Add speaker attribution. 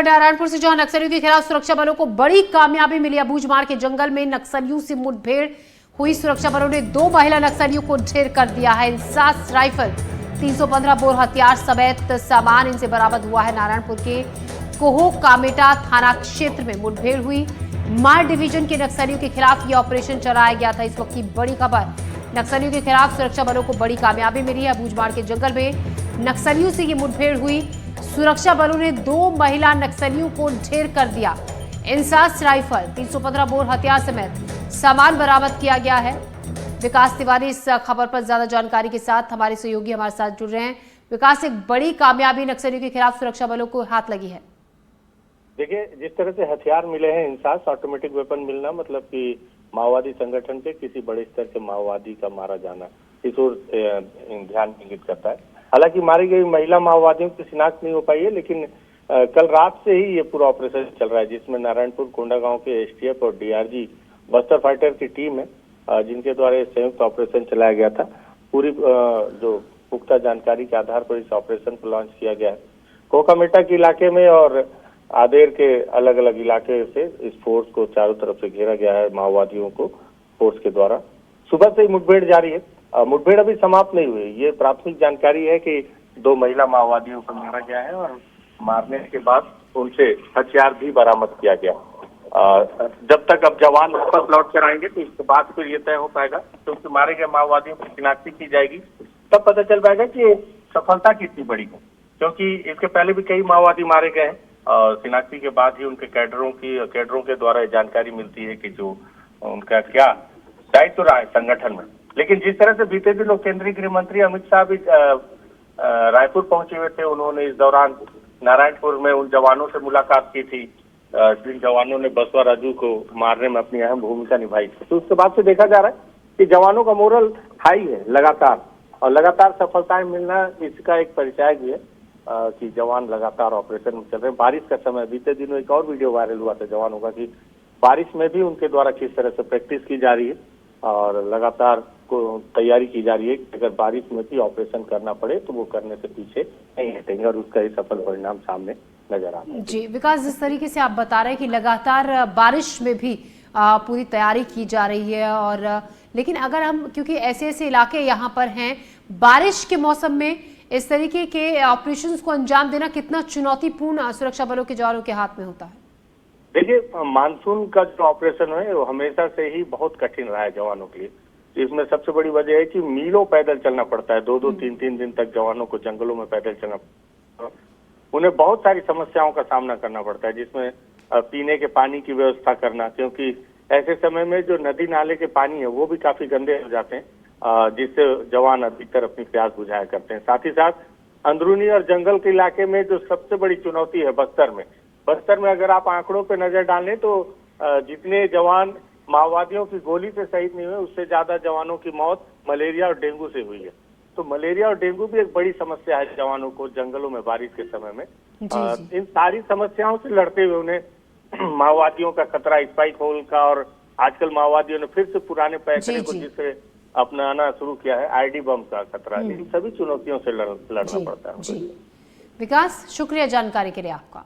Speaker 1: नारायणपुर से जहां नक्सलियों के खिलाफ सुरक्षा बलों को बड़ी कामयाबी मिली। अबूझमाड़ के जंगल में नक्सलियों से मुठभेड़ हुई। सुरक्षा बलों ने 2 महिला नक्सलियों को ढेर कर दिया है। 7 राइफल, 315 बोर हथियार समेत सामान इनसे बरामद हुआ है। नारायणपुर के कोहो कामेटा थाना क्षेत्र में मुठभेड़ हुई। मार डिवीजन के नक्सलियों के खिलाफ यह ऑपरेशन चलाया गया था। इस वक्त की बड़ी खबर, नक्सलियों के खिलाफ सुरक्षा बलों को बड़ी कामयाबी मिली है। अबूझमाड़ के जंगल में नक्सलियों से ये मुठभेड़ हुई। सुरक्षा बलों ने 2 महिला नक्सलियों को ढेर कर दिया। इंसास राइफल, 315 बोर हथियार समेत सामान बरामद किया गया है। विकास तिवारी इस खबर पर ज्यादा जानकारी के साथ हमारे सहयोगी हमारे साथ जुड़ रहे हैं। विकास, एक बड़ी कामयाबी नक्सलियों के खिलाफ सुरक्षा बलों को हाथ लगी है।
Speaker 2: देखिए, जिस तरह से हथियार मिले हैं, इंसास ऑटोमेटिक वेपन मिलना मतलब कि माओवादी संगठन के किसी बड़े स्तर के माओवादी का मारा जाना, इस ओर ध्यान इंगित करता है। हालांकि मारी गई महिला माओवादियों की शिनाख्त नहीं हो पाई है, लेकिन कल रात से ही ये पूरा ऑपरेशन चल रहा है, जिसमें नारायणपुर कोंडागांव के एसटीएफ और डीआरजी बस्तर फाइटर की टीम है, जिनके द्वारा संयुक्त ऑपरेशन चलाया गया था। पूरी जो पुख्ता जानकारी के आधार पर इस ऑपरेशन को लॉन्च किया गया है। कोकामेटा के इलाके में और आदेर के अलग अलग इलाके से इस फोर्स को चारों तरफ से घेरा गया है माओवादियों को फोर्स के द्वारा। सुबह से ही मुठभेड़ जारी है। मुठभेड़ अभी समाप्त नहीं हुई। ये प्राथमिक जानकारी है कि 2 महिला माओवादियों को मारा गया है और मारने के बाद उनसे हथियार भी बरामद किया गया। जब तक अब जवान वापस लौट कर आएंगे तो इसके बाद फिर ये तय हो पाएगा, क्योंकि मारे गए माओवादियों की शिनाख्ती की जाएगी, तब पता चल पाएगा कि सफलता कितनी बड़ी है। क्योंकि इसके पहले भी कई माओवादी मारे गए हैं और शिनाख्ती के बाद ही उनके कैडरों के द्वारा जानकारी मिलती है कि जो उनका क्या दायित्व रहा है संगठन में। लेकिन जिस तरह से बीते दिनों केंद्रीय गृह मंत्री अमित शाह भी रायपुर पहुंचे हुए थे, उन्होंने इस दौरान नारायणपुर में उन जवानों से मुलाकात की थी जिन जवानों ने बसवा राजू को मारने में अपनी अहम भूमिका निभाई थी। तो उसके बाद से देखा जा रहा है कि जवानों का मोरल हाई है लगातार, और लगातार सफलताएं मिलना इसका एक परिचय भी है कि जवान लगातार ऑपरेशन में चल रहे हैं। बारिश का समय, बीते दिनों एक और वीडियो वायरल हुआ था जवानों का कि बारिश में भी उनके द्वारा किस तरह से प्रैक्टिस की जा रही है और लगातार को तैयारी की जा रही है कि अगर बारिश में भी ऑपरेशन करना पड़े तो वो करने से पीछे नहीं हटेंगे, और उसका ही सफल परिणाम सामने नजर आता है।
Speaker 1: जी विकास, जिस तरीके से आप बता रहे हैं कि लगातार बारिश में भी पूरी तैयारी की जा रही है, और लेकिन अगर हम, क्योंकि ऐसे ऐसे इलाके यहाँ पर हैं, बारिश के मौसम में इस तरीके के ऑपरेशंस को अंजाम देना कितना चुनौतीपूर्ण सुरक्षा बलों के जवानों के हाथ में होता है?
Speaker 2: देखिए, मानसून का जो ऑपरेशन है वो हमेशा से ही बहुत कठिन रहा है जवानों के लिए। इसमें सबसे बड़ी वजह है कि मीलों पैदल चलना पड़ता है। 2-2, 3-3 दिन तक जवानों को जंगलों में पैदल चलना पड़ता है। उन्हें बहुत सारी समस्याओं का सामना करना पड़ता है, जिसमें पीने के पानी की व्यवस्था करना, क्योंकि ऐसे समय में जो नदी नाले के पानी है वो भी काफी गंदे हो जाते हैं, जिससे जवान अधिकतर अपनी प्यास बुझाया करते हैं। साथ ही साथ अंदरूनी और जंगल के इलाके में जो सबसे बड़ी चुनौती है बस्तर में अगर आप आंकड़ों पे नजर डालें तो जितने जवान माओवादियों की गोली से शहीद नहीं हुए, उससे ज्यादा जवानों की मौत मलेरिया और डेंगू से हुई है। तो मलेरिया और डेंगू भी एक बड़ी समस्या है जवानों को जंगलों में बारिश के समय में। इन सारी समस्याओं से लड़ते हुए उन्हें माओवादियों का खतरा, स्पाइक होल का, और आजकल माओवादियों ने फिर से पुराने पैतरे को जिसे अपनाना शुरू किया है, आईडी बम का खतरा, इन सभी चुनौतियों से लड़ना पड़ता है।
Speaker 1: विकास, शुक्रिया जानकारी के लिए आपका।